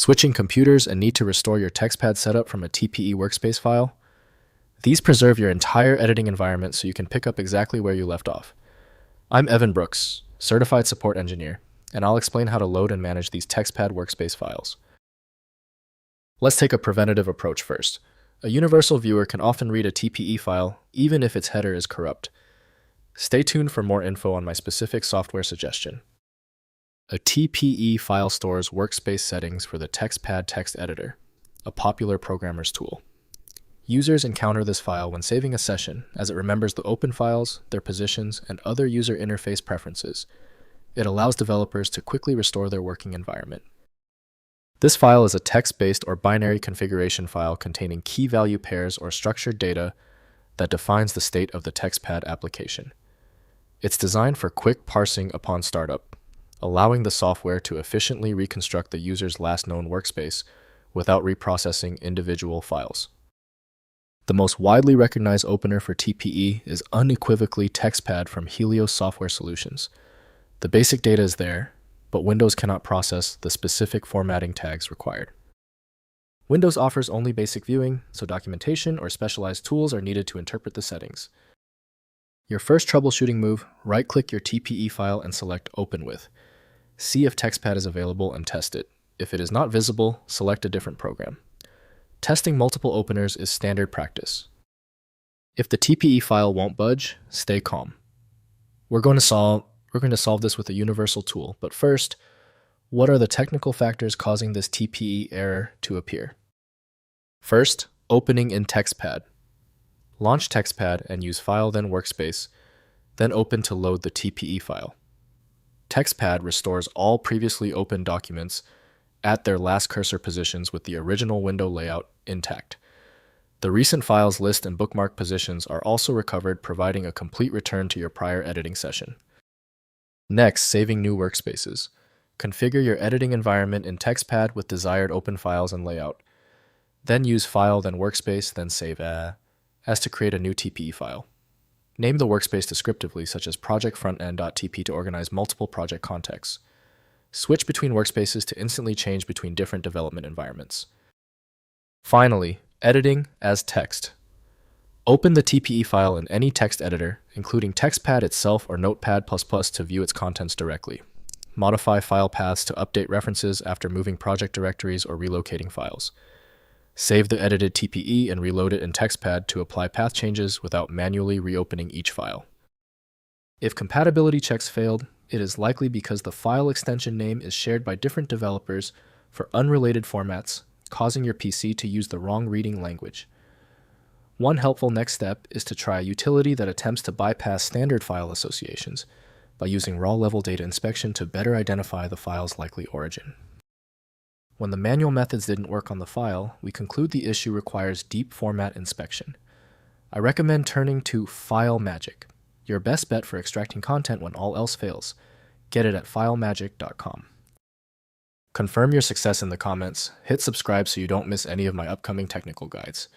Switching computers and need to restore your TextPad setup from a TPE Workspace file? These preserve your entire editing environment so you can pick up exactly where you left off. I'm Evan Brooks, Certified Support Engineer, and I'll explain how to load and manage these TextPad Workspace files. Let's take a preventative approach first. A universal viewer can often read a TPE file, even if its header is corrupt. Stay tuned for more info on my specific software suggestion. A TPE file stores workspace settings for the TextPad text editor, a popular programmer's tool. Users encounter this file when saving a session, as it remembers the open files, their positions, and other user interface preferences. It allows developers to quickly restore their working environment. This file is a text-based or binary configuration file containing key value pairs or structured data that defines the state of the TextPad application. It's designed for quick parsing upon startup, allowing the software to efficiently reconstruct the user's last known workspace without reprocessing individual files. The most widely recognized opener for TPE is unequivocally TextPad from Helios Software Solutions. The basic data is there, but Windows cannot process the specific formatting tags required. Windows offers only basic viewing, so documentation or specialized tools are needed to interpret the settings. Your first troubleshooting move, right-click your TPE file and select Open With. See if TextPad is available and test it. If it is not visible, select a different program. Testing multiple openers is standard practice. If the TPE file won't budge, stay calm. We're going to solve this with a universal tool, but first, what are the technical factors causing this TPE error to appear? First, opening in TextPad. Launch TextPad and use File then Workspace, then open to load the TPE file. TextPad restores all previously opened documents at their last cursor positions with the original window layout intact. The recent files list and bookmark positions are also recovered, providing a complete return to your prior editing session. Next, saving new workspaces. Configure your editing environment in TextPad with desired open files and layout. Then use File then Workspace, then Save as to create a new TPE file. Name the workspace descriptively, such as Project Frontend.tp to organize multiple project contexts. Switch between workspaces to instantly change between different development environments. Finally, editing as text. Open the TPE file in any text editor, including TextPad itself or Notepad++ to view its contents directly. Modify file paths to update references after moving project directories or relocating files. Save the edited TPE and reload it in TextPad to apply path changes without manually reopening each file. If compatibility checks failed, it is likely because the file extension name is shared by different developers for unrelated formats, causing your PC to use the wrong reading language. One helpful next step is to try a utility that attempts to bypass standard file associations by using raw-level data inspection to better identify the file's likely origin. When the manual methods didn't work on the file, we conclude the issue requires deep format inspection. I recommend turning to File Magic, your best bet for extracting content when all else fails. Get it at filemagic.com. Confirm your success in the comments, hit subscribe so you don't miss any of my upcoming technical guides.